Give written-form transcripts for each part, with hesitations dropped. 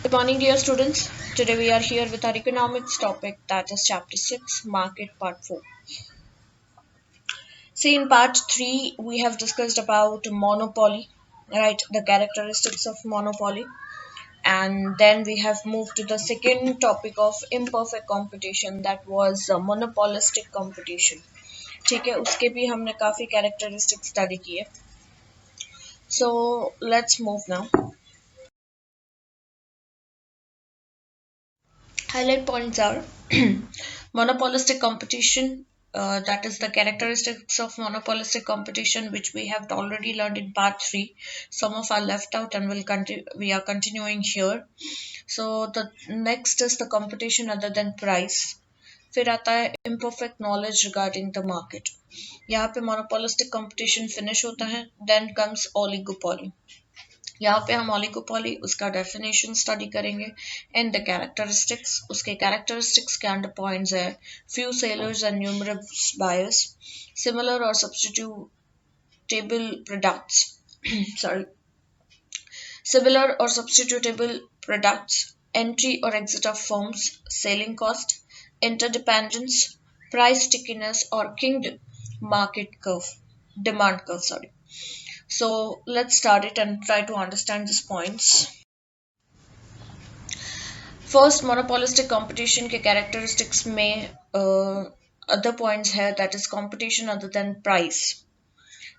Good morning, dear students. Today we are here with our economics topic, that is chapter 6, market part 4. See, in part 3, we have discussed about monopoly, right? The characteristics of monopoly. And then we have moved to the second topic of imperfect competition, that was monopolistic competition. ठीक है, उसके भी हमने काफी characteristics study किए. So let's move now. Highlight points are monopolistic competition, that is the characteristics of monopolistic competition, which we have already learned in part 3. Some of are left out and we are continuing here. So the next is the competition other than price. फिर आता है imperfect knowledge regarding the market. यहाँ पे monopolistic competition finish होता है. Then comes oligopoly. यहाँ पे हम ओलिगोपॉली उसका डेफिनेशन स्टडी करेंगे एंड द कैरेक्टरिस्टिक्स. उसके कैरेक्टरिस्टिक्स के अंडर पॉइंट्स है few sellers and numerous buyers, similar और substitutable products sorry similar or substitutable products, entry or exit of firms, selling cost, interdependence, price stickiness or kingdom, market curve, demand curve, sorry. So let's start it and try to understand these points. First, monopolistic competition के characteristics में other points है, that is competition other than price,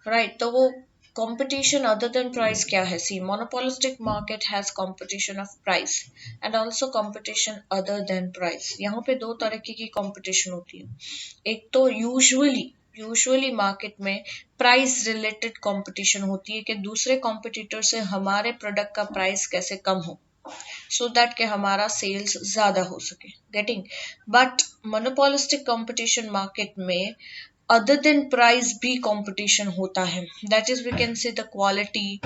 right? तो वो competition other than price क्या है? See, monopolistic market has competition of price and also competition other than price. यहाँ पे दो तरीके की competition होती है. एक तो यूजुअली मार्केट में प्राइस रिलेटेड कंपटीशन होती है कि दूसरे कॉम्पिटिटर से हमारे प्रोडक्ट का प्राइस कैसे कम हो सो दैट कि हमारा सेल्स ज्यादा हो सके, getting. But monopolistic competition market में अदर देन प्राइस भी कंपटीशन होता है. That is we can say the quality,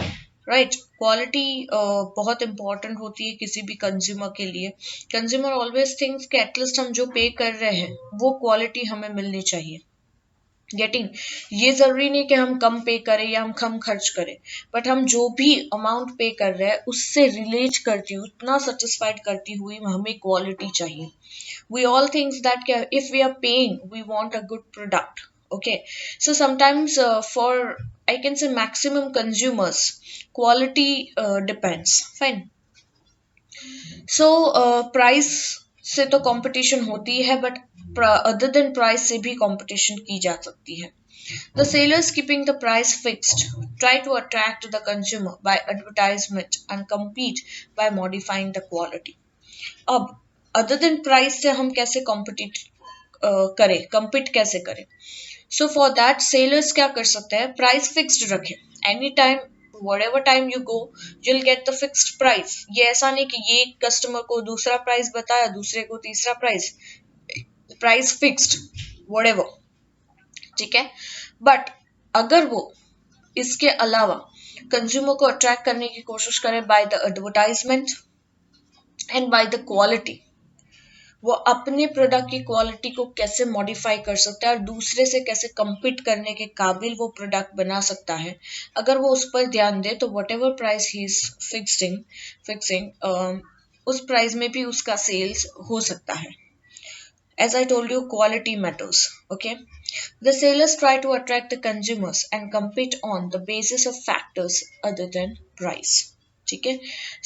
right? Quality बहुत इंपॉर्टेंट होती है किसी भी कंज्यूमर के लिए. कंज्यूमर ऑलवेज थिंक्स कि एटलीस्ट हम जो पे कर रहे हैं वो क्वालिटी हमें मिलनी चाहिए, गेटिंग. ये जरूरी नहीं कि हम कम पे करें या हम कम खर्च करें, बट हम जो भी अमाउंट पे कर रहे हैं उससे रिलेट करती हुई, उतना सेटिस्फाइड करती हुई हमें क्वालिटी चाहिए. We all thinks that if we are paying we want a good product. Okay, so sometimes for I can say maximum consumers quality depends, fine. So price से तो कंपटीशन होती है, बट अदर देन प्राइस से भी competition की जा सकती है. The sailors keeping the price fixed try to attract the consumer by advertisement and compete by modifying the quality. अब other than price से हम कैसे compete कैसे करें? So for that sailors क्या कर सकते हैं? Price fixed रखें. Anytime whatever time you go you'll get the fixed price. ये ऐसा नहीं कि ये कस्टमर को दूसरा प्राइस बताया, दूसरे को तीसरा प्राइस फिक्स्ड whatever, ठीक है. बट अगर वो इसके अलावा कंज्यूमर को अट्रैक्ट करने की कोशिश करें by the advertisement and by the quality, वो अपने प्रोडक्ट की क्वालिटी को कैसे मॉडिफाई कर सकता है और दूसरे से कैसे compete करने के काबिल वो प्रोडक्ट बना सकता है, अगर वो उस पर ध्यान दे तो what ever price he is fixing उस प्राइस में भी उसका सेल्स हो सकता है. As I told you, quality matters. Okay, the sailors try to attract the consumers and compete on the basis of factors other than price. ठीक है.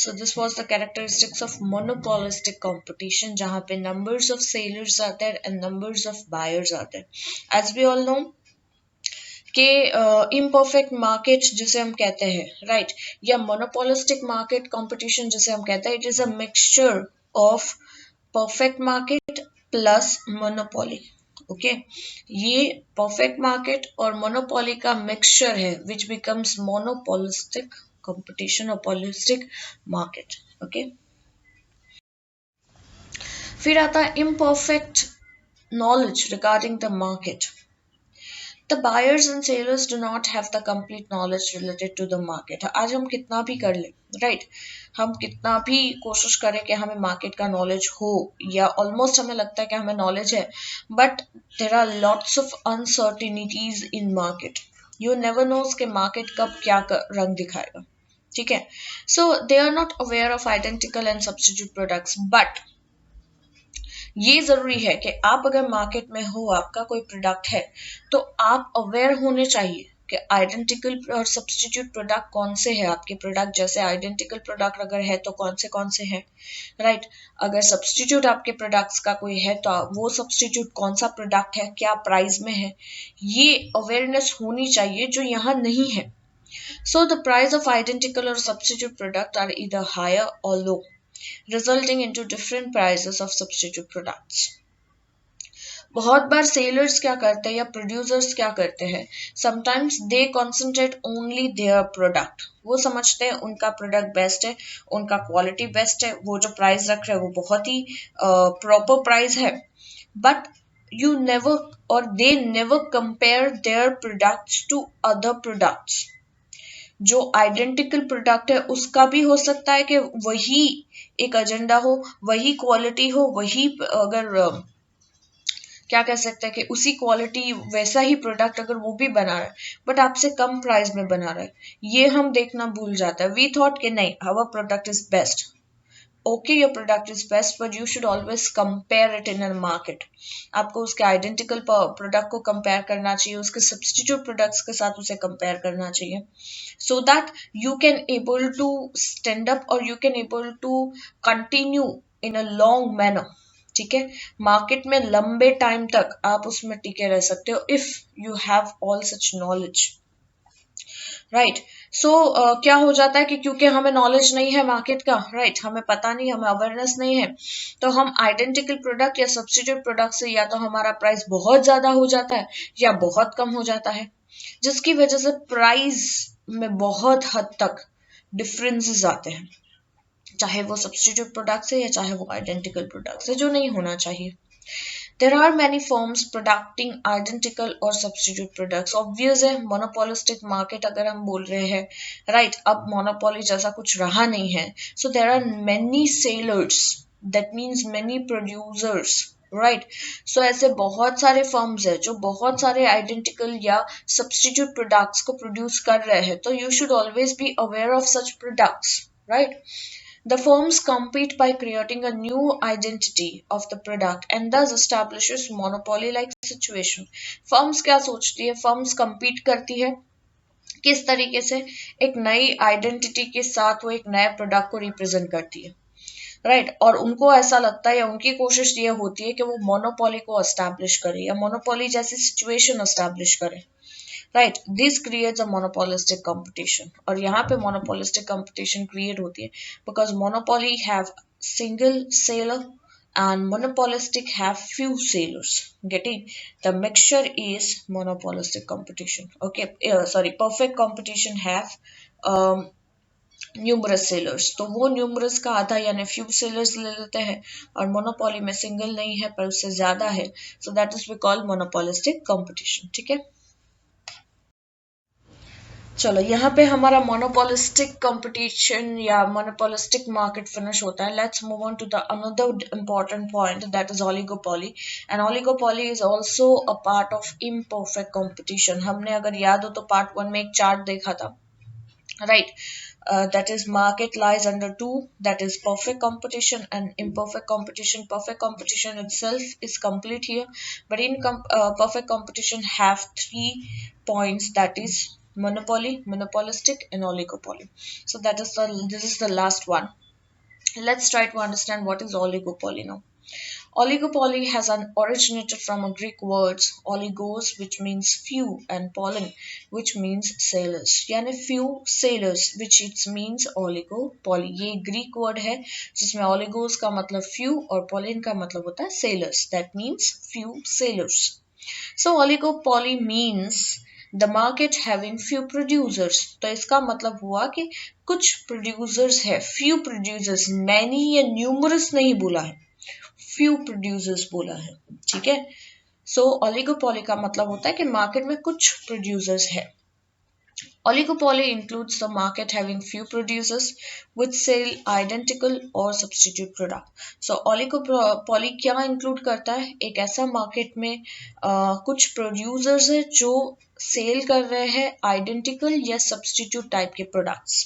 So this was the characteristics of monopolistic competition, जहाँ पे numbers of sailors are there and numbers of buyers are there. As we all know कि imperfect market जिसे हम कहते हैं, right, या monopolistic market competition जिसे हम कहते हैं, it is a mixture of perfect market plus monopoly. Okay, ये परफेक्ट मार्केट और मोनोपोली का मिक्सचर है विच बिकम्स मोनोपोलिस्टिक कंपटीशन और पॉलिस्टिक मार्केट. ओके, फिर आता है imperfect knowledge regarding the market. The buyers and sailors do not have the complete knowledge related to the market. आज हम कितना भी कर ले, right? हम कितना भी कोशिश करें कि हमें मार्केट का नॉलेज हो या ऑलमोस्ट हमें लगता है कि हमें नॉलेज है, but there are lots of uncertainties in market. You never knows कि मार्केट कब क्या रंग दिखाएगा. ठीक है. So they are not aware of identical and substitute products. But ये जरूरी है कि आप अगर मार्केट में हो, आपका कोई प्रोडक्ट है, तो आप अवेयर होने चाहिए कि आइडेंटिकल और सब्स्टिट्यूट प्रोडक्ट कौन से हैं आपके प्रोडक्ट. जैसे आइडेंटिकल प्रोडक्ट अगर है तो कौन से हैं, राइट. अगर सब्स्टिट्यूट आपके प्रोडक्ट्स का कोई है तो वो सब्स्टिट्यूट कौन सा प्रोडक्ट है, क्या प्राइस में है, ये अवेयरनेस होनी चाहिए जो यहाँ नहीं है. So the price of identical or substitute product are either higher or low, resulting into different prices of substitute products. बहुत बार सेलर्स क्या करते हैं या प्रोड्यूसर्स क्या करते हैं, sometimes they concentrate only their product. वो समझते हैं उनका प्रोडक्ट बेस्ट है, उनका क्वालिटी बेस्ट है, वो जो प्राइस रख रहे हैं वो बहुत ही प्रॉपर प्राइस है. But you never or they never compare their products to other products. जो आइडेंटिकल प्रोडक्ट है उसका भी हो सकता है कि वही एक एजेंडा हो, वही क्वालिटी हो, वही अगर क्या कह सकते हैं कि उसी क्वालिटी वैसा ही प्रोडक्ट अगर वो भी बना रहा है बट आपसे कम प्राइस में बना रहा है, ये हम देखना भूल जाता है. वी थॉट कि नहीं, our product is best. Okay, your product is best, but you should always compare it in a market. आपको उसके आइडेंटिकल प्रोडक्ट को कंपेयर करना चाहिए, उसके सब्स्टिट्यूट प्रोडक्ट्स के साथ उसे कंपेयर करना चाहिए, so that you can able to stand up or you can able to continue in a long manner. ठीक है, मार्केट में लंबे टाइम तक आप उसमें टिके रह सकते हो if you have all such knowledge. Right. So क्या हो जाता है कि क्योंकि हमें नॉलेज नहीं है मार्केट का, राइट, हमें पता नहीं, हमें अवेयरनेस नहीं है, तो हम आइडेंटिकल प्रोडक्ट या सब्स्टिट्यूट प्रोडक्ट से या तो हमारा प्राइस बहुत ज्यादा हो जाता है या बहुत कम हो जाता है, जिसकी वजह से प्राइस में बहुत हद तक डिफरेंसेस आते हैं, चाहे वो सब्स्टिट्यूट प्रोडक्ट से या चाहे वो आइडेंटिकल प्रोडक्ट से, जो नहीं होना चाहिए. There are many firms producing identical or substitute products. Obvious है, monopolistic market अगर हम बोल रहे हैं, right, अब monopoly जैसा कुछ रहा नहीं है. So there are many sellers, that means many producers, right. So ऐसे बहुत सारे फर्म्स है जो बहुत सारे आइडेंटिकल या सब्स्टिट्यूट प्रोडक्ट्स को प्रोड्यूस कर रहे हैं, तो you should always be aware of such products, right. The firms compete by creating a new identity of the product and thus establishes monopoly-like situation. Firms क्या सोचती है? Firms compete करती है किस तरीके से? एक नई आइडेंटिटी के साथ वो एक नए प्रोडक्ट को रिप्रेजेंट करती है, राइट. और उनको ऐसा लगता है या उनकी कोशिश ये होती है कि वो मोनोपोली को एस्टैब्लिश करे या मोनोपोली जैसी सिचुएशन एस्टैब्लिश करे, right. This creates a monopolistic competition. और यहाँ पे मोनोपोलिस्टिक कंपटीशन क्रिएट होती है because monopoly have single seller and monopolistic have few sailors. Getting the mixture is monopolistic competition. Okay, sorry, perfect competition have numerous sellers. तो वो numerous का आधा यानी फ्यू सेलर्स ले लेते हैं, और मोनोपोली में सिंगल नहीं है पर उससे ज्यादा है, so that is we call monopolistic competition. ठीक है, चलो यहाँ पे हमारा मोनोपोलिस्टिक कंपटीशन या मोनोपोलिस्टिक मार्केट फिनिश होता है. Let's move on to the another important point, that is oligopoly. And oligopoly is also a part of imperfect competition. हमने अगर याद हो तो पार्ट 1 में एक चार्ट देखा था, right. That is market lies under two, that is perfect competition and imperfect competition. Perfect competition itself is complete here, but in perfect competition have 3 points, that is monopoly, monopolistic and oligopoly. So that is this is the last one. Let's try to understand what is oligopoly now. Oligopoly has originated from a Greek words oligos, which means few, and pollen, which means sailors. यानी few sailors, which it means oligopoly. ये Greek word है जिसमें oligos का मतलब few और pollen का मतलब होता है sailors. That means few sailors. So oligopoly means the market having few producers. तो इसका मतलब हुआ कि कुछ producers है, few producers, many या numerous नहीं बोला है, few producers बोला है. ठीक है, सो ओलिगोपोली का मतलब होता है कि मार्केट में कुछ प्रोड्यूसर्स है. Oligopoly includes the market having few producers which sell identical or substitute product. So oligopoly क्या include करता है? एक ऐसा मार्केट में कुछ प्रोड्यूसर्स है जो सेल कर रहे हैं आइडेंटिकल या सब्स्टिट्यूट टाइप के products.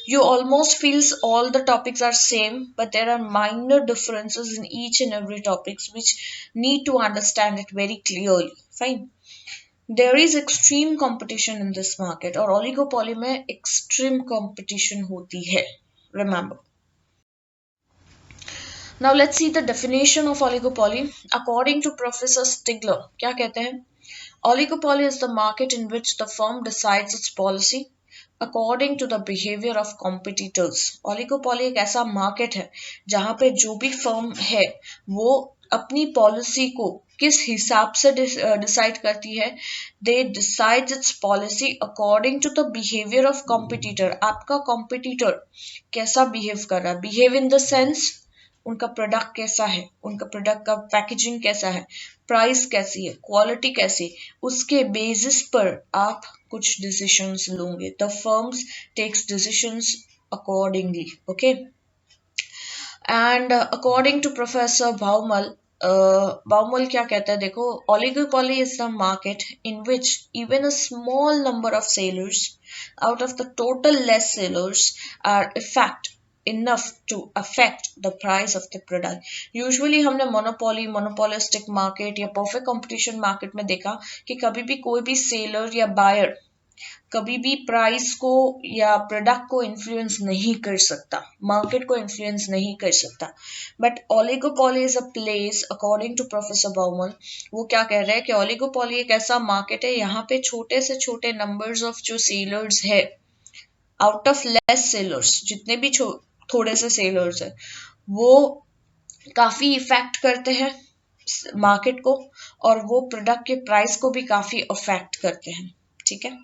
You almost feels all the topics are same, but there are minor differences in each and every topics which need to understand it very clearly. Fine. There is extreme competition in this market और oligopoly में extreme competition होती है. Remember. Now let's see the definition of oligopoly. According to Professor Stigler, क्या कहते हैं? Oligopoly is the market in which the firm decides its policy according to the behavior of competitors. Oligopoly एक ऐसा market है जहाँ पे जो भी firm है वो अपनी policy को किस हिसाब से डिसाइड करती है. They decide its policy according to the behaviour of competitor. आपका कॉम्पिटिटर कैसा बिहेव कर रहा है, बिहेव इन द सेंस उनका प्रोडक्ट कैसा है, उनका प्रोडक्ट का पैकेजिंग कैसा है, प्राइस कैसी है, क्वालिटी कैसी है, उसके बेसिस पर आप कुछ डिसीजंस लोगे. The firms takes decisions accordingly. Okay. And according to professor Baumol, Baumol क्या कहता है देखो, oligopoly is the market in which even a small number of sailors out of the total less sailors are enough to affect the price of the product. Usually हमने monopoly, monopolistic market या perfect competition market में देखा कि कभी भी कोई भी seller या बायर कभी भी प्राइस को या प्रोडक्ट को इन्फ्लुएंस नहीं कर सकता, मार्केट को इन्फ्लुएंस नहीं कर सकता. But oligopoly is a place according to professor Baumol. वो क्या कह रहे हैं कि ओलिगोपॉली एक ऐसा मार्केट है यहाँ पे छोटे से छोटे नंबर्स ऑफ जो सेलर्स है, आउट ऑफ लेस सेलर्स, जितने भी थोड़े से सेलर्स है वो काफी इफेक्ट करते हैं मार्केट को और वो प्रोडक्ट के प्राइस को भी काफी अफेक्ट करते हैं. ठीक है.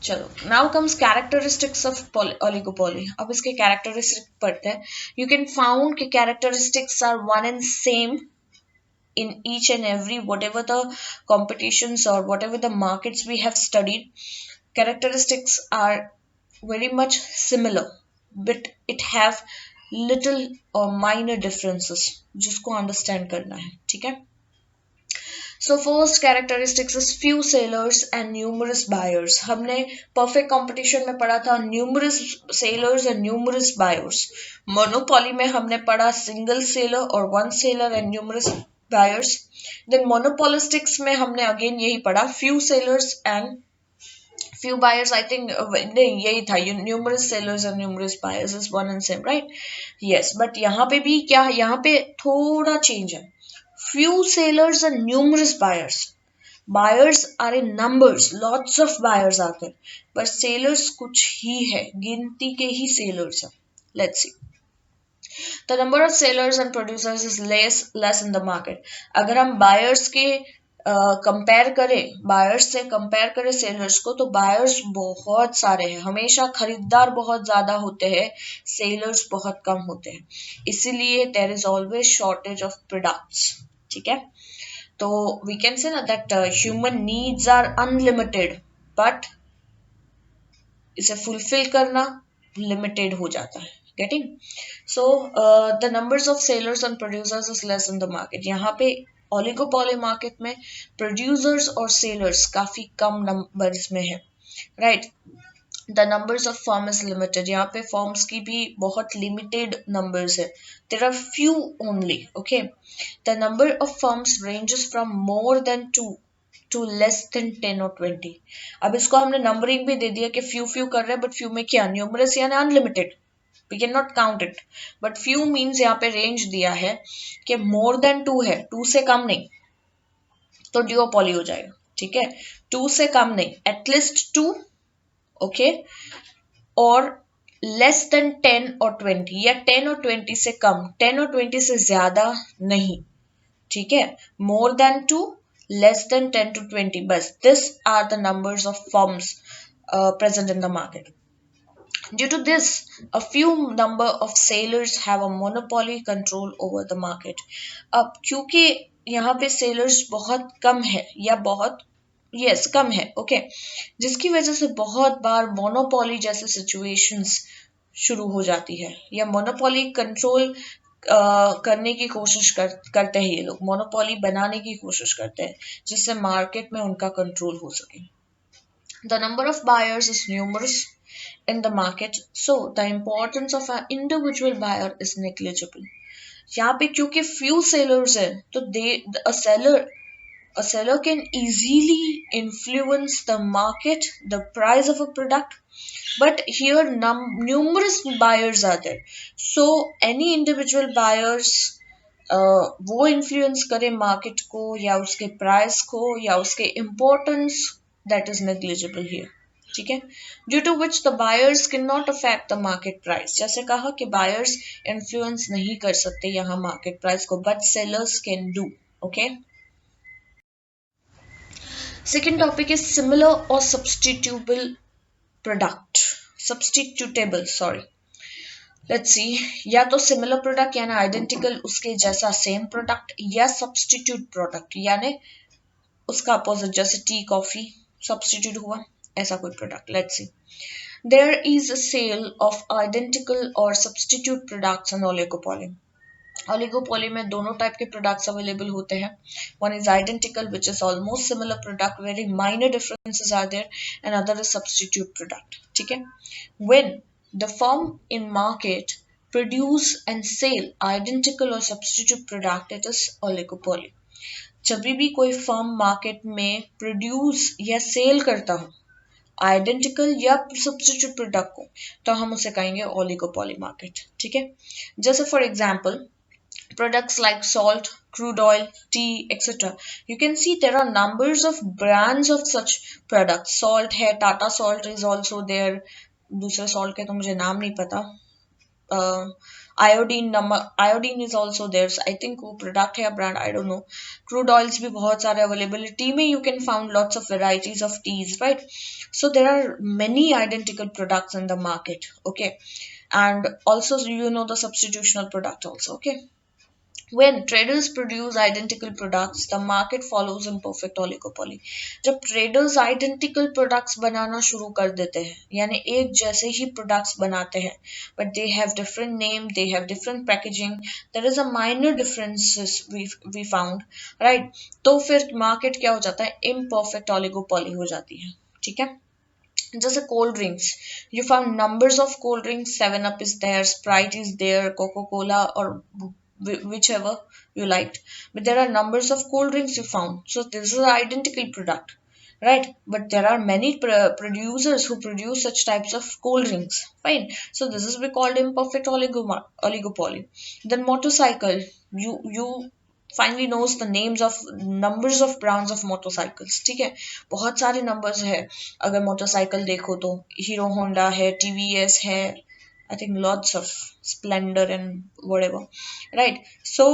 चलो, now comes characteristics of oligopoly. अब इसके कैरेक्टरिस्टिक पढ़ते हैं. यू कैन फाउंड कि characteristics are one and same in each and every whatever the competitions or whatever the markets we have studied. Characteristics are very much similar, but it have little or minor differences जिसको understand करना है. ठीक है. So first characteristics is few sellers and numerous buyers. हमने perfect competition में पढ़ा था numerous sellers and numerous buyers. Monopoly में हमने पढ़ा single seller और one seller and numerous buyers. Then monopolistics में हमने again यही पढ़ा few sellers and few buyers. I think नहीं यही था, numerous sellers and numerous buyers is one and same, right? Yes, but यहाँ पे भी क्या, यहाँ पे थोड़ा change है. Few sellers and numerous buyers. Buyers are in numbers, lots of buyers आते हैं, but sellers कुछ ही है, गिनती के ही sellers हैं. Let's see. The number of sellers and producers is less in the market. अगर हम buyers के कंपेयर करें, बायर्स से कंपेयर करें सेलर्स को, तो बायर्स बहुत सारे हैं. हमेशा खरीदार बहुत ज्यादा होते हैं, सेलर्स बहुत कम होते हैं. इसीलिए there is always shortage of products. ठीक है. तो वी कैन से ना that human needs are unlimited, but इसे फुलफिल करना लिमिटेड हो जाता है. Getting. So the numbers of sellers and producers is less in the market. यहाँ पे ओलिगोपॉली मार्केट में प्रोड्यूसर्स और सेलर्स काफी कम नंबर्स में है. Right. The numbers of firm is limited. यहाँ पे फर्म्स की भी बहुत लिमिटेड नंबर्स है. There are few only. Okay. The number of firms ranges from more than 2 to less than 10 or 20. अब इसको हमने नंबरिंग भी दे दिया कि फ्यू कर रहे हैं, बट फ्यू में क्या, न्यूमरस यानी unlimited. We cannot count it, but few means यहाँ पे रेंज दिया है कि more than 2 है, 2 से कम नहीं, तो duopoly हो जाएगा. ठीक है. 2 से कम नहीं, at least 2. ओके. और less than 10 or 20 या 10 और 20 से कम, 10 और 20 से ज्यादा नहीं. ठीक है. more than 2, less than 10 to 20, बस this are the numbers of firms present in the market. Due to this, a few number of sailors have a monopoly control over the market. अब क्योंकि यहाँ पे sailors बहुत कम है या बहुत कम है, ओके, जिसकी वजह से बहुत बार मोनोपोली जैसे सिचुएशंस शुरू हो जाती है या मोनोपोली कंट्रोल करने की कोशिश करते हैं. ये लोग मोनोपोली बनाने की कोशिश करते हैं जिससे मार्केट में उनका कंट्रोल हो सके. The number of buyers is numerous in the market, so the importance of an individual buyer is negligible. यहाँ पे क्योंकि few sellers है तो a seller can easily influence the market, the price of a product, but here numerous buyers are there. So any individual buyers वो influence करे market को या उसके प्राइस को या उसके importance, that is negligible here. ठीक है, due to which the buyers can not affect the market price. जैसे कहा कि बायर्स इन्फ्लुएंस नहीं कर सकते यहाँ मार्केट प्राइस को, but sellers can do. Okay, second topic is similar और substitutable product. Substitutable, sorry, let's see, या तो सिमिलर प्रोडक्ट यानी आइडेंटिकल उसके जैसा सेम प्रोडक्ट, या सब्स्टिट्यूट प्रोडक्ट यानी उसका अपोजिट, जैसे टी कॉफी सब्स्टिट्यूट हुआ, ऐसा कोई product. Let's see, there is a sale of identical और substitute products in oligopoly. Oligopoly में दोनों टाइप के प्रोडक्ट्स अवेलेबल होते हैं. One is identical which is almost similar product, very minor differences are there, and other is substitute product. ठीक है, when the firm in market produce and sell identical or substitute product, it is oligopoly. जब भी कोई firm market में produce या cell करता हो identical या सब्स्टिट्यूट प्रोडक्ट को, तो हम उसे कहेंगे ओलिगोपोली मार्केट. ठीक है, जैसे for example products like salt, crude oil, tea, etc. You can see there are numbers of brands of such products. Salt है, Tata Salt is also there. दूसरे सॉल्ट के तो मुझे नाम नहीं पता. आयोडीन, नमक, iodine is also there. I think वो प्रोडक्ट है या brand, I don't know. Crude oils भी बहुत सारे अवेलेबल है. टी में you can found lots of varieties of teas, right. So there are many identical products in the market. Okay, and also you know the substitutional product also. Okay, when traders produce identical products, the market follows imperfect oligopoly. जब traders identical products बनाना शुरू कर देते हैं, यानी एक जैसे ही products बनाते हैं, but they have different name, they have different packaging, there is a minor differences we found, right? तो फिर market क्या हो जाता है, imperfect oligopoly हो जाती है. ठीक है, जैसे cold drinks, you found numbers of cold drinks. 7 Up is there, Sprite is there, Coca-Cola or whichever you liked, but there are numbers of cold drinks you found. So this is an identical product, right? But there are many producers who produce such types of cold drinks. Fine. So this is we called imperfect oligopoly. Then motorcycle, you finally knows the names of numbers of brands of motorcycles. ठीक है, बहुत सारे numbers है. अगर motorcycle देखो तो hero Honda है, TVS है, I think lots of Splendor and whatever, right? So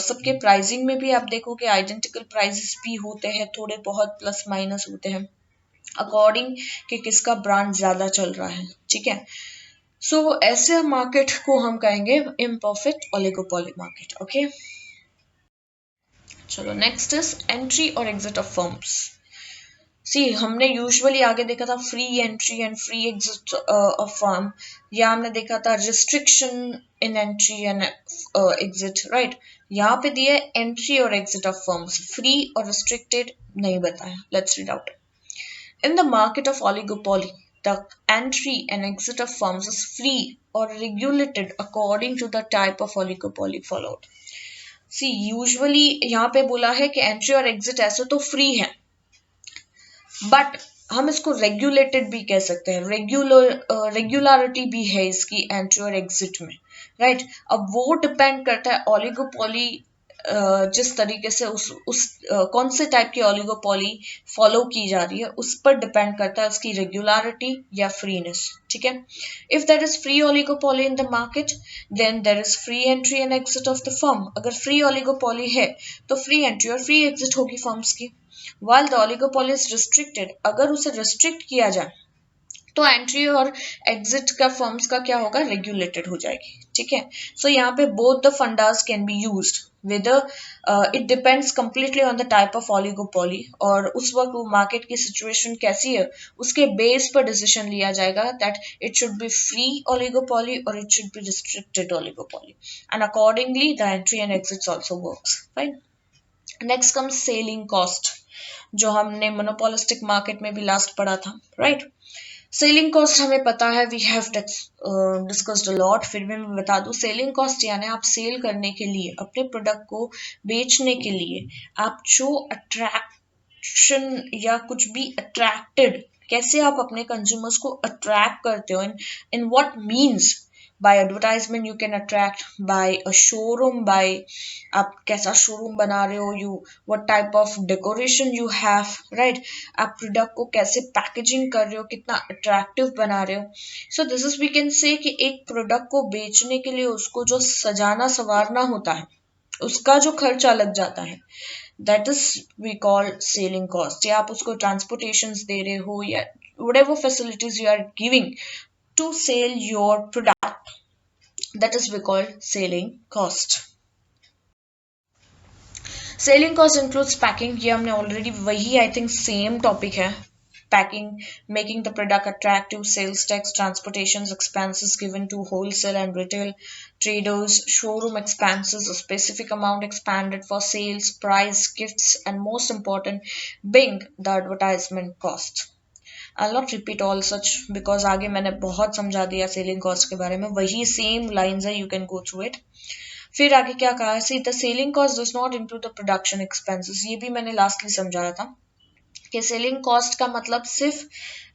सबके प्राइसिंग में भी आप देखो कि आइडेंटिकल प्राइसेस भी होते हैं, थोड़े बहुत प्लस माइनस होते हैं अकॉर्डिंग कि किसका ब्रांड ज्यादा चल रहा है. ठीक है, सो ऐसे मार्केट को हम कहेंगे इम्परफेक्ट ओलिगोपोली मार्केट. ओके, चलो नेक्स्ट इज एंट्री और एग्जिट ऑफ फर्म्स. सी, हमने यूजुअली आगे देखा था free entry and free exit of firm, या हमने देखा था restriction in entry and exit, right. यहाँ पे दिए एंट्री और एग्जिट ऑफ फर्म्स, फ्री और रिस्ट्रिक्टेड नहीं बताया. Let's read out. In the market of oligopoly, the entry and exit of firms is free और regulated according to the type of oligopoly followed. See, usually यहाँ पे बोला है कि entry और एग्जिट ऐसे तो फ्री है, बट हम इसको रेगुलेटेड भी कह सकते हैं. रेगुलरिटी भी है इसकी एंट्री और एग्जिट में, राइट. अब वो डिपेंड करता है ओलिगोपोली जिस तरीके से उस कौन से टाइप की ओलिगोपोली फॉलो की जा रही है उस पर डिपेंड करता है उसकी रेगुलरिटी या फ्रीनेस. ठीक है, if there is free oligopoly in the market, then there is free entry and exit of the firm. अगर फ्री ओलिगोपोली है तो फ्री एंट्री और फ्री एग्जिट होगी फर्म्स की. While the oligopoly is restricted, अगर उसे restrict किया जाए तो एंट्री और एग्जिट का फर्म्स का क्या होगा, रेगुलेटेड हो जाएगी. ठीक है, सो यहाँ पे both the fundas can be used, whether it depends completely on the type of oligopoly, और उस वक्त वो मार्केट की सिचुएशन कैसी है उसके बेस पर डिसीजन लिया जाएगा that it should be free oligopoly और it should be restricted oligopoly, and accordingly the entry and exits also works. Fine. Next comes selling cost. जो हमने मोनोपोलिस्टिक मार्केट में भी लास्ट पढ़ा था, राइट। सेलिंग कॉस्ट हमें पता है, we have discussed a lot, फिर भी मैं बता दूं, सेलिंग कॉस्ट यानी आप सेल करने के लिए, अपने प्रोडक्ट को बेचने के लिए आप जो अट्रैक्शन या कुछ भी अट्रैक्टेड, कैसे आप अपने कंज्यूमर्स को अट्रैक्ट करते हो, in what means, by advertisement you can attract, by a showroom, by आप कैसा शोरूम बना रहे हो, you what type of decoration you have, right, आप प्रोडक्ट को कैसे पैकेजिंग कर रहे हो, कितना अट्रैक्टिव बना रहे हो। So this is we can say कि एक प्रोडक्ट को बेचने के लिए उसको जो सजाना संवारना होता है, उसका जो खर्चा लग जाता है, that is we call selling cost. या आप उसको ट्रांसपोर्टेशन दे रहे हो या whatever facilities you are giving to sell your product, that is we call selling cost. Selling cost includes packing, ये हमने ऑलरेडी वही आई थिंक सेम टॉपिक है, packing, making the product attractive, sales tax, transportation expenses given to wholesale and retail traders, showroom expenses, a specific amount expanded for sales, price, gifts, and most important, being the advertisement cost. I'll not repeat all such because आगे मैंने बहुत समझा दिया selling cost के बारे में, वही same lines है, you can go through it. फिर आगे क्या कहा, see the selling cost does not include the production expenses, ये भी मैंने लास्टली समझाया था कि सेलिंग कॉस्ट का मतलब सिर्फ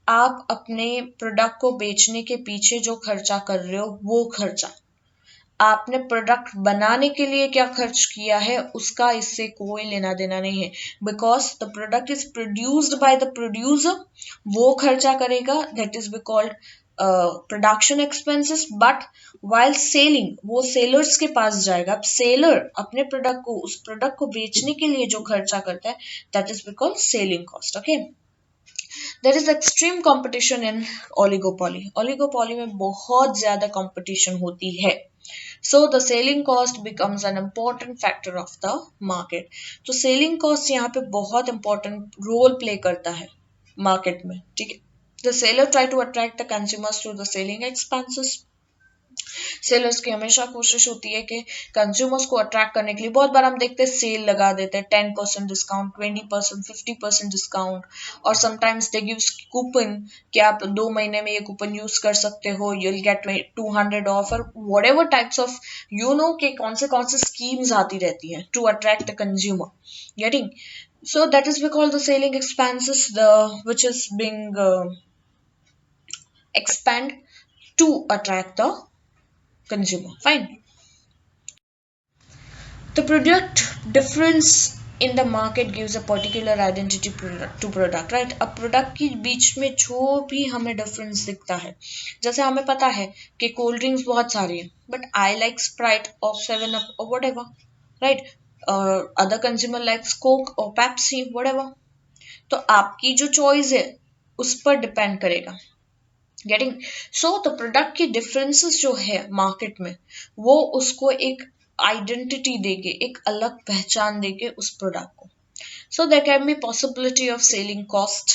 आप अपने प्रोडक्ट को बेचने के पीछे जो खर्चा कर रहे हो वो खर्चा, आपने प्रोडक्ट बनाने के लिए क्या खर्च किया है उसका इससे कोई लेना देना नहीं है, because the product is produced by the producer, वो खर्चा करेगा, that is be called production expenses. But while selling, वो सेलर्स के पास जाएगा, अब सेलर अपने प्रोडक्ट को, उस प्रोडक्ट को बेचने के लिए जो खर्चा करता है, that is be called selling cost, okay. There is extreme competition in oligopoly, oligopoly में बहुत ज्यादा कंपटीशन होती है, so the selling cost becomes an important factor of the market. तो selling cost यहाँ पे बहुत important role play करता है market में, ठीक है। The seller try to attract the consumers through the selling expenses. Sellers की हमेशा कोशिश होती है कि कंज्यूमर्स को अट्रैक्ट करने के लिए, बहुत बार हम देखते हैं सेल लगा देते हैं, 10% डिस्काउंट, 20%, 50% डिस्काउंट, और समटाइम्स दे गिव्स कूपन कि आप 2 महीने में ये कूपन यूज कर सकते हो, यू विल गेट 200 ऑफ, और whatever types of you know के कौन से स्कीम्स आती रहती है to attract the consumer, getting. So that is we call the selling expenses, the which is being expand to attract the consumer. Fine. The product difference in the market gives a particular identity to product, right? अब product के बीच में जो भी हमें difference दिखता है, जैसे हमें पता है कि कोल्ड ड्रिंक्स बहुत सारी है, बट आई लाइक स्प्राइट और 7 अप और whatever, right, other consumer likes Coke और पेप्सी व्हाटएवर। तो आपकी जो चॉइस है उस पर डिपेंड करेगा, गेटिंग। सो द प्रोडक्ट की डिफरेंसेस जो है मार्केट में, वो उसको एक आइडेंटिटी देके, एक अलग पहचान देके उस प्रोडक्ट को। So there can be possibility of selling cost,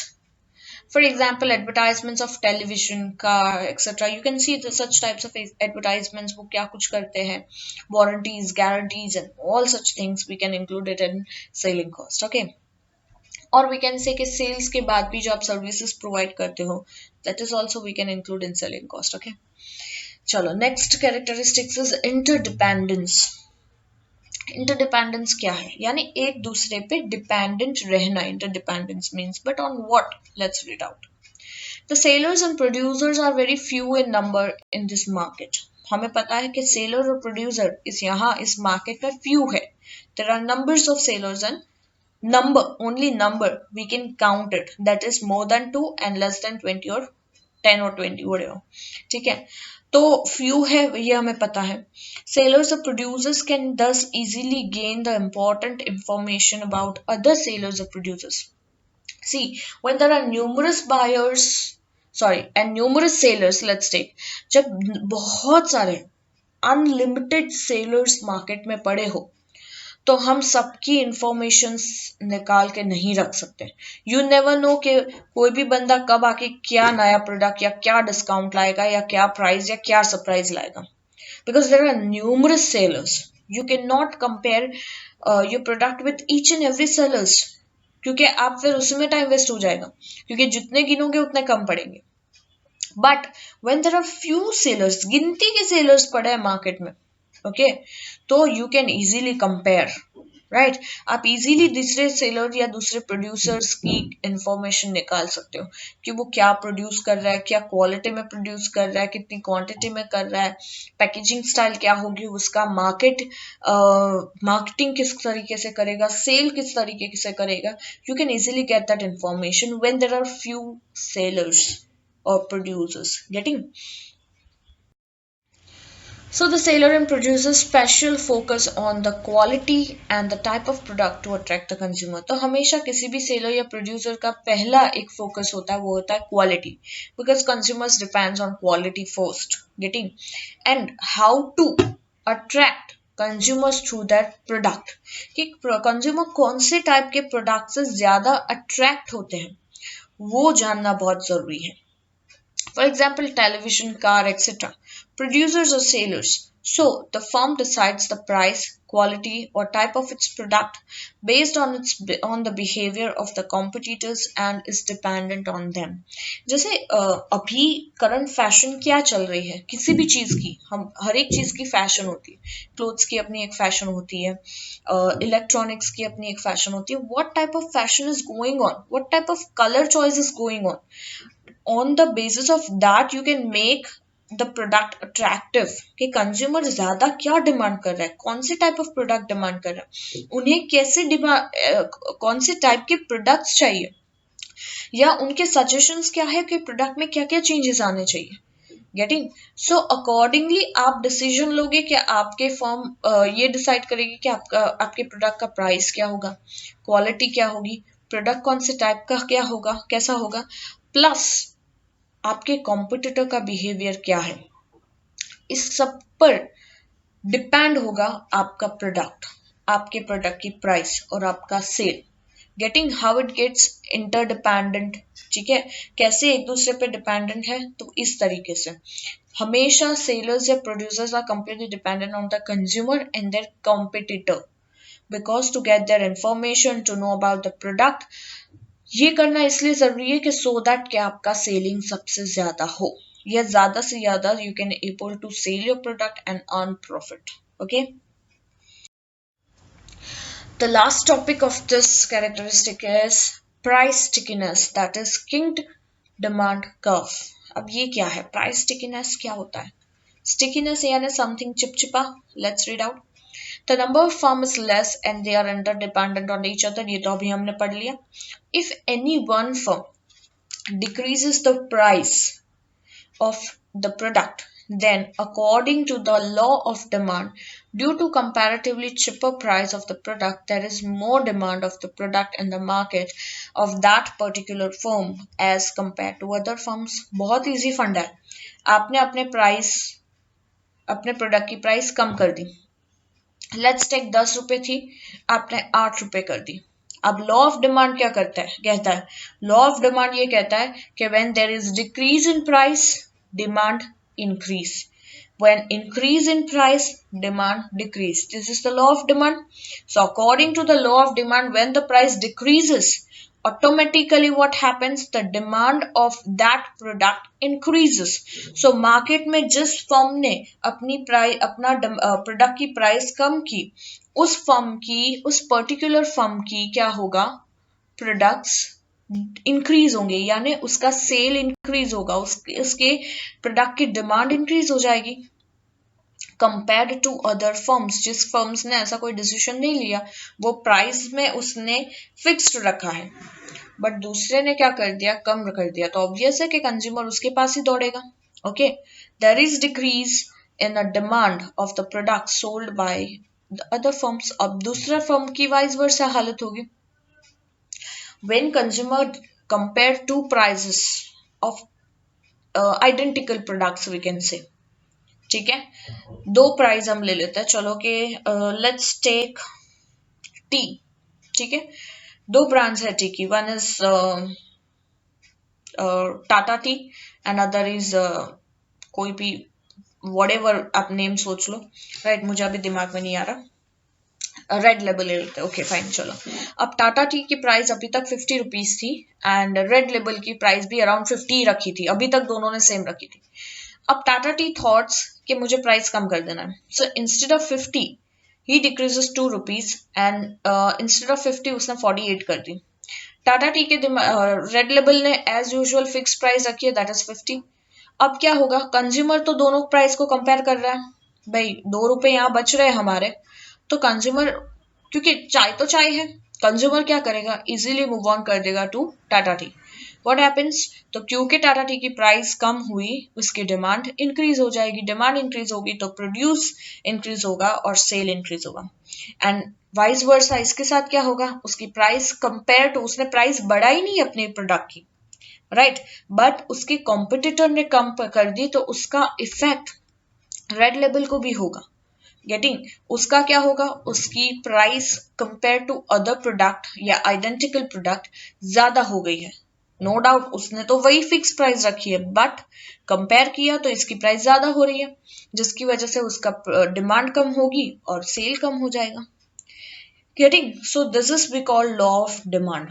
for example advertisements of television, car etcetera, you can see such types of advertisements, वो क्या कुछ करते हैं, warranties, guarantees and all such things we can include it in selling cost, okay. और we can say कि sales के बाद भी जो आप सर्विसेज प्रोवाइड करते हो, that is also we can include in selling cost, okay. चलो next characteristics is interdependence. Interdependence क्या है, यानी एक दूसरे पे डिपेंडेंट रहना, interdependence means, but on what, let's read out. The sellers and producers are very few in number in this market. हमें पता है कि सेलर और प्रोड्यूसर इस मार्केट में फ्यू है, there are numbers of sellers and number, only number we can count it, that is more than 2 and less than 20 or 10 or 20 whatever, ठीक है। तो few है ये हमें पता है। Sellers or producers can thus easily gain the important information about other sellers or producers. See, when there are numerous buyers, sorry, and numerous sellers, let's take, जब बहुत सारे unlimited sellers market में पड़े हो, तो हम सबकी इंफॉर्मेशन निकाल के नहीं रख सकते। यू नेवर नो कि कोई भी बंदा कब आके क्या नया प्रोडक्ट या क्या डिस्काउंट लाएगा या क्या प्राइस या क्या सरप्राइज लाएगा, because there are numerous sellers, you can not compare your product with each and every sellers, क्योंकि आप फिर उसमें टाइम वेस्ट हो जाएगा, क्योंकि जितने गिनोगे उतने कम पड़ेंगे. But when there are few sellers, गिनती के सेलर्स पड़े हैं मार्केट में, ओके, तो you can easily compare, right. आप इजीली दूसरे सेलर या दूसरे प्रोड्यूसर्स की इंफॉर्मेशन निकाल सकते हो कि वो क्या प्रोड्यूस कर रहा है, क्या क्वालिटी में प्रोड्यूस कर रहा है, कितनी क्वांटिटी में कर रहा है, पैकेजिंग स्टाइल क्या होगी उसका, मार्केटिंग किस तरीके से करेगा, सेल किस तरीके से करेगा. You can easily get that information when there are few sellers or producers. Getting? So the seller and producer special focus on the quality and the type of product to attract the consumer. तो हमेशा किसी भी seller या producer का पहला एक focus होता है, वो होता है quality, because consumers depends on quality first. Getting? And how to attract consumers through that product, कि consumer कौन से type के product से ज़्यादा attract होते हैं, वो जानना बहुत ज़रूरी है. For example, television, car, etc. Producers or sellers. So the firm decides the price, quality, or type of its product based on the behavior of the competitors and is dependent on them. जैसे अभी current fashion क्या चल रही है, किसी भी चीज की, हम हर एक चीज की फैशन होती है. क्लोथ्स की अपनी एक फैशन होती है, इलेक्ट्रॉनिक्स की अपनी एक फैशन होती है. What type of fashion is going on, what type of colour choice is going on the basis of that you can make the product attractive, कि कंज्यूमर ज्यादा क्या डिमांड कर रहा है, कौन से टाइप ऑफ प्रोडक्ट डिमांड कर रहा है, उन्हें कैसे कौन से टाइप के प्रोडक्ट्स चाहिए, या उनके सजेशंस क्या है कि प्रोडक्ट में क्या क्या चेंजेस आने चाहिए. गेटिंग? सो अकॉर्डिंगली आप डिसीजन लोगे कि आपके फर्म ये डिसाइड करेगी कि आपके प्रोडक्ट का प्राइस क्या होगा, क्वालिटी क्या होगी, प्रोडक्ट कौन से टाइप का क्या होगा, कैसा होगा, प्लस आपके कॉम्पिटिटर का बिहेवियर क्या है. इस सब पर डिपेंड होगा आपका प्रोडक्ट, आपके प्रोडक्ट की प्राइस और आपका sale. Getting? How it gets interdependent. ठीक है, कैसे एक दूसरे पे डिपेंडेंट है, तो इस तरीके से हमेशा सेलर्स या producers are completely dependent on the consumer and their competitor, because to get their information, to know about the product, ये करना इसलिए जरूरी है कि सो दैट कि आपका सेलिंग सबसे ज्यादा हो, या ज्यादा से ज्यादा you can able to sell your product and earn profit. Okay, the last topic of this characteristic is price stickiness, that is king demand curve. अब ये क्या है, प्राइस स्टिकीनेस क्या होता है? स्टिकीनेस यानी समथिंग चिपचिपा. Let's read out. The number of firm is less and they are interdependent on each other. ये तो अभी हमने पढ़ लिया. If any one firm decreases the price of the product, then according to the law of demand, due to comparatively cheaper price of the product, there is more demand of the product in the market of that particular firm as compared to other firms. बहुत easy फंडा है. आपने अपने product की price कम कर दी. Let's take 10 रुपए थी, आपने 8 रुपए कर दी. अब लॉ ऑफ डिमांड क्या कहता है, लॉ ऑफ डिमांड ये कहता है कि when there is decrease in price, demand increase. When increase in price, demand decrease. This is the law of demand. So according to the law of demand, when the price decreases, automatically what happens, the demand of that product increases. So market में जिस firm ने अपना product की price कम की, उस particular firm की क्या होगा, प्रोडक्ट्स इंक्रीज होंगे, यानी उसका सेल इंक्रीज होगा, उसके प्रोडक्ट की डिमांड इंक्रीज हो जाएगी कंपेयर्ड टू अदर फर्म्स, जिस फर्म्स ने ऐसा कोई डिसीजन नहीं लिया, वो प्राइस में उसने फिक्स्ड रखा है, बट दूसरे ने क्या कर दिया, कम कर दिया, तो ऑब्वियस है कि कंज्यूमर उसके पास ही दौड़ेगा. Okay, there is decrease in the demand of the product sold by the other firms. अब दूसरा फर्म की वाइस वर्सा हालत होगी. When consumer compare two prices of identical products, we can say. ठीक है, दो प्राइस हम ले लेते हैं, चलो कि लेट्स टेक टी. ठीक है, दो ब्रांड्स है टी की, one is Tata T and other is कोई भी व्हाटएवर आप नेम सोच लो, राइट, मुझे अभी दिमाग में नहीं आ रहा. रेड लेबल ले लेते हैं, ओके फाइन चलो। अब टाटा टी की प्राइस अभी तक 50 रुपीज थी एंड रेड लेबल की प्राइस भी अराउंड 50 रखी थी, अभी तक दोनों ने सेम रखी थी। अब टाटा टी थॉट्स कि मुझे प्राइस कम कर देना है, so instead of 50 he decreases 2 rupees and instead of 50 उसने 48 कर दी। टाटा टी के रेड लेबल ने एज यूजुअल फिक्स प्राइस रखी है, दैट इज 50। अब क्या होगा, कंज्यूमर तो दोनों प्राइस को कंपेयर कर रहा है, भाई 2 रुपए यहाँ बच रहे हैं हमारे, तो कंज्यूमर, क्योंकि चाय तो चाय है, कंज्यूमर क्या करेगा, इजीली मूव ऑन कर देगा to Tata tea. What happens, तो क्योंकि टाटा टी की प्राइस कम हुई उसकी डिमांड इंक्रीज हो जाएगी, डिमांड इंक्रीज होगी तो प्रोड्यूस इंक्रीज होगा और सेल इंक्रीज होगा। एंड वाइस वर्सा इसके साथ क्या होगा, उसकी प्राइस कंपेयर टू, उसने प्राइस बढ़ाई नहीं अपने प्रोडक्ट की, राइट, बट उसके कॉम्पिटिटर ने कम कर दी, तो उसका इफेक्ट रेड लेबल को भी होगा। गेटिंग, उसका क्या होगा, उसकी price compare to other product या आइडेंटिकल प्रोडक्ट ज्यादा हो गई है। नो डाउट उसने तो वही फिक्स प्राइस रखी है, बट कंपेयर किया तो इसकी प्राइस ज्यादा हो रही है, जिसकी वजह से उसका डिमांड कम होगी और सेल कम हो जाएगा। Getting, so this is we call law of demand.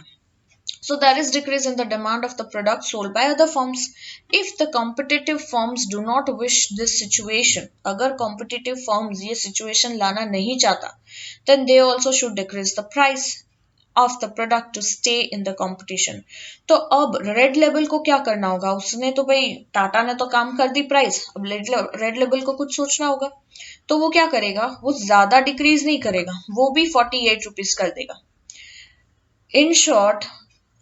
So there is decrease in the demand of the product sold by other firms. If the competitive firms do not wish this situation, अगर competitive firms ये situation लाना नहीं चाहता, then they also should decrease the price of the product to stay in the competition. तो अब red label को क्या करना होगा, उसने तो भाई टाटा ने तो काम कर दी प्राइस, अब रेड लेबल को कुछ सोचना होगा, तो वो क्या करेगा, वो ज्यादा डिक्रीज नहीं करेगा, वो भी 48 रुपीज कर देगा। इन शॉर्ट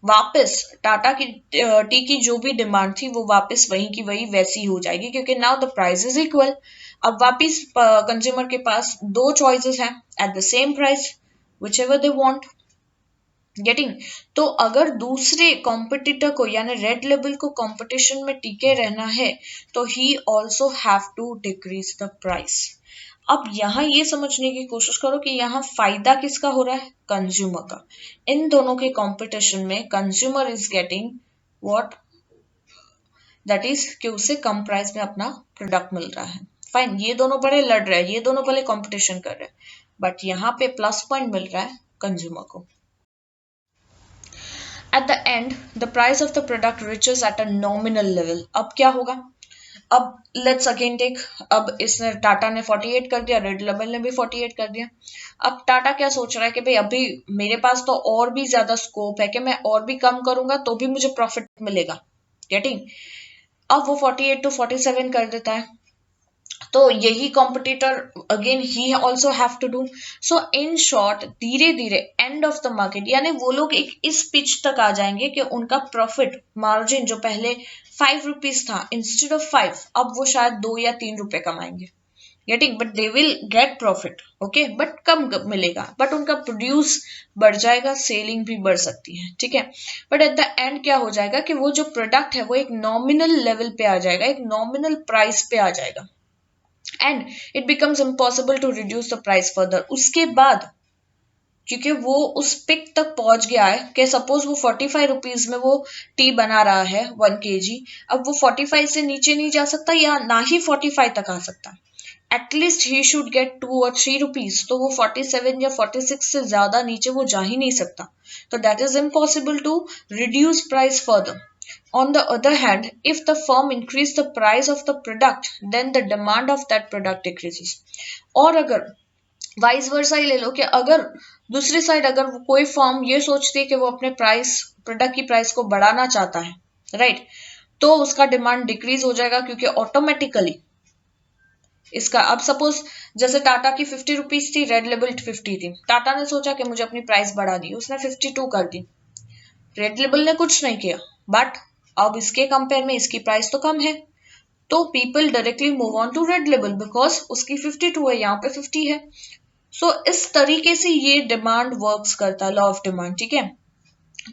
वापस टाटा की टी की जो भी डिमांड थी वो वापस वही की वही वैसी हो जाएगी, क्योंकि now the price is equal. अब वापस कंज्यूमर के पास दो चॉइसेस हैं at the same price, which ever they want. Getting, तो अगर दूसरे कॉम्पिटिटर को यानी रेड लेबल को कंपटीशन में टिके रहना है तो ही also have to decrease the price. अब यहाँ ये समझने की कोशिश करो कि यहाँ फायदा किसका हो रहा है, कंज्यूमर का। इन दोनों के कंपटीशन में consumer is getting what, that is कि उसे कम प्राइस में अपना प्रोडक्ट मिल रहा है। फाइन, ये दोनों बड़े लड़ रहे हैं, ये दोनों बड़े कंपटीशन कर रहे हैं, बट यहाँ पे प्लस पॉइंट मिल रहा है कंज्यूमर को। At the end, the price of the product reaches at a nominal level. अब क्या होगा, अब लेट्स अगेन टेक, अब इसने टाटा ने 48 कर दिया, रेड लेबल ने भी 48 कर दिया। अब टाटा क्या सोच रहा है कि भाई अभी मेरे पास तो और भी ज्यादा स्कोप है कि मैं और भी कम करूंगा तो भी मुझे प्रॉफिट मिलेगा। गेटिंग, अब वो 48 टू 47 कर देता है, तो यही कॉम्पिटिटर अगेन ही also have to do. So in short धीरे धीरे एंड ऑफ द मार्केट यानी वो लोग एक इस पिच तक आ जाएंगे कि उनका प्रॉफिट मार्जिन जो पहले 5 रुपीज था, इंस्टेड ऑफ 5 अब वो शायद 2 या 3 रुपए कमाएंगे। Getting, but they will get profit, okay, but कम मिलेगा, बट उनका प्रोड्यूस बढ़ जाएगा, सेलिंग भी बढ़ सकती है, ठीक है। बट एट द एंड क्या हो जाएगा कि वो जो प्रोडक्ट है वो एक नॉमिनल लेवल पे आ जाएगा, एक नॉमिनल प्राइस पे आ जाएगा and it becomes impossible to reduce the price further. उसके बाद क्योंकि वो उस पिक तक पहुंच गया है कि सपोज वो 45 रुपीज में वो टी बना रहा है 1 kg, अब वो 45 से नीचे नहीं जा सकता या ना ही 45 तक आ सकता, एटलीस्ट ही शुड गेट 2 और 3 रुपीज, तो वो 47 या 46 से ज्यादा नीचे वो जा ही नहीं सकता, तो that is impossible to reduce price further. On the other hand, if the firm increase the price of the product, then the demand of that product decreases. और अगर वाइस वर्सा ही ले लो कि अगर दूसरी साइड अगर कोई फर्म ये सोचती है कि वो अपने प्राइस प्रोडक्ट की प्राइस को बढ़ाना चाहता है, राइट, तो उसका डिमांड डिक्रीज हो जाएगा, क्योंकि ऑटोमेटिकली इसका, अब सपोज जैसे टाटा की 50 रुपीज थी, रेड लेबल 50 थी, टाटा ने सोचा कि मुझे अपनी प्राइस बढ़ा दी, उसने 52 कर दी, रेड लेबल ने कुछ नहीं किया, बट अब इसके कंपेयर में इसकी प्राइस तो कम है, तो people directly move on to red label because उसकी 52 है, यहाँ पे 50 है। सो इस तरीके से ये डिमांड वर्क्स करता है, लॉ ऑफ डिमांड, ठीक है।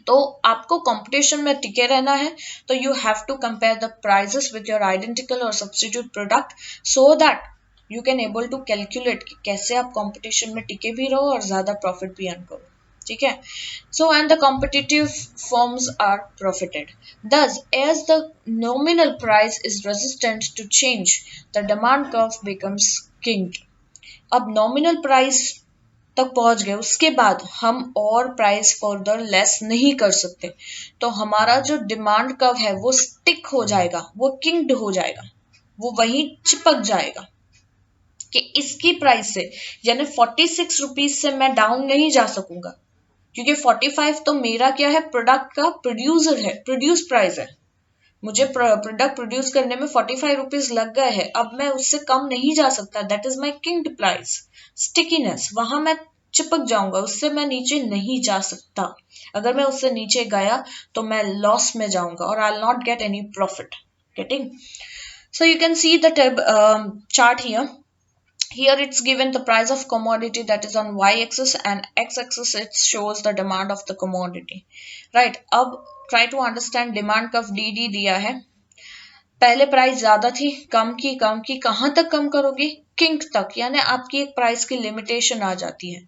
तो आपको कंपटीशन में टिके रहना है तो you have to compare the prices with your identical और substitute product so that you can able to calculate कि कैसे आप कंपटीशन में टिके भी रहो और ज्यादा प्रॉफिट भी अर्न करो, ठीक है। So and the competitive firms are profited, thus as the nominal price is resistant to change, the demand curve becomes kinked. अब नॉमिनल प्राइस तक पहुंच गए, उसके बाद हम और प्राइस फर्दर लेस नहीं कर सकते, तो हमारा जो डिमांड कर्व है वो स्टिक हो जाएगा, वो किंक्ड हो जाएगा, वो वहीं चिपक जाएगा कि इसकी प्राइस से, यानी 46 रुपीज से मैं डाउन नहीं जा सकूंगा, क्योंकि 45 तो मेरा क्या है, प्रोडक्ट का प्रोड्यूसर है, प्रोड्यूस प्राइस है। मुझे प्रोडक्ट प्रोड्यूस करने में 45 रुपीज लग गए हैं, अब मैं उससे कम नहीं जा सकता, that is my kinked price. Stickiness, वहां मैं चिपक जाऊंगा, उससे मैं नीचे नहीं जा सकता। अगर मैं उससे नीचे गया तो मैं लॉस में जाऊंगा और I not get any profit. Getting? So you can see the chart here. Here it's given the price of commodity, that is on y-axis, and x-axis it shows the demand of the commodity. Right? अब try to understand demand curve dd दिया है। पहले price ज्यादा थी, कम की, कहां तक कम करोगे? किंक तक, यानी आपकी एक प्राइस की लिमिटेशन आ जाती है,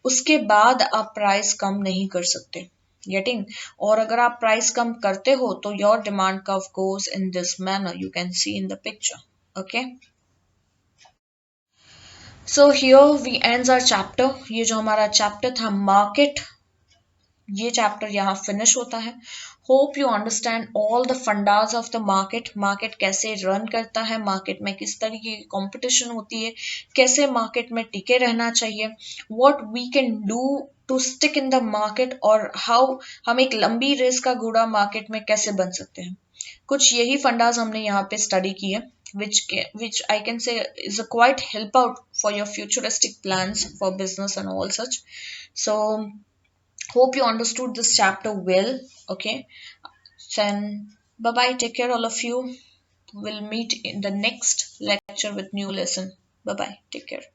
उसके बाद आप प्राइस कम नहीं कर सकते। गेटिंग? और अगर आप प्राइस कम करते हो तो your demand curve goes in this manner, you can see in the picture. Okay, so here we ends our chapter. ये जो हमारा चैप्टर था मार्केट, ये चैप्टर यहाँ फिनिश होता है। Hope you understand all the fundas of the market, market कैसे run करता है, मार्केट में किस तरीके की कंपटीशन होती है, कैसे मार्केट में टिके रहना चाहिए, what we can do to stick in the market, और हाउ हम एक लंबी रेस का घोड़ा मार्केट में कैसे बन सकते हैं। कुछ यही फंडाज हमने यहाँ पे स्टडी की है, which I can say is a quite help out for your futuristic plans for business and all such. So hope you understood this chapter well. Okay, then bye bye, take care all of you. We'll meet in the next lecture with new lesson. Bye bye, take care.